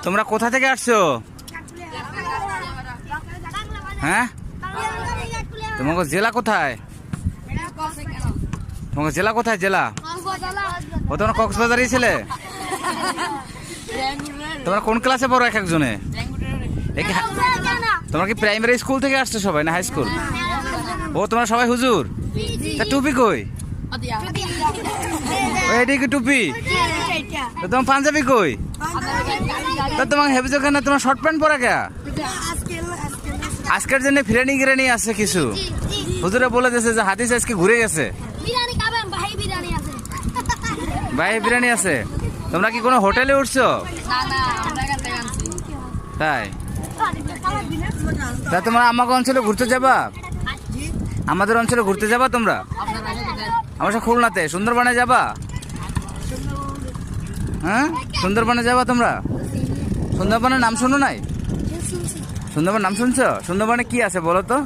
তোমরা কোথা থেকে আসছো? হ্যাঁ, তোমাকে জেলা কোথায়? তোমাকে জেলা কোথায়? জেলা ও তোমরা কক্সবাজারই ছিলে? তোমরা কোন ক্লাসে পড়ো এক একজনে? তোমরা কি প্রাইমারি স্কুল থেকে আসছো সবাই না হাই স্কুল? ও তোমরা সবাই হুজুর? তা টুপি কই? এটি কি টুপি? তোমার পাঞ্জাবি কই? তা তোমাকে হেফজ কেন? তোমার শর্ট প্যান্ট পরা কে? আজকের জন্য ফিরানি গিরানি আছে কিছু। হুজুরে বলে দিয়েছে যে হাদিস আজকে ঘুরে গেছে। ভাই বিরিয়ানি আছে। তোমরা কি কোনো হোটেলে উঠছো? তাই? তা তোমরা আমাকে অঞ্চলে ঘুরতে যাবা? আমাদের অঞ্চলে ঘুরতে যাবা তোমরা? আমার সাথে খুলনাতে সুন্দরবনে যাবা? হ্যাঁ, সুন্দরবনে যাবা তোমরা? সুন্দরবনের নাম শুনো নাই? সুন্দরবন নাম শুনছো? সুন্দরবনে কি আছে বলো তো?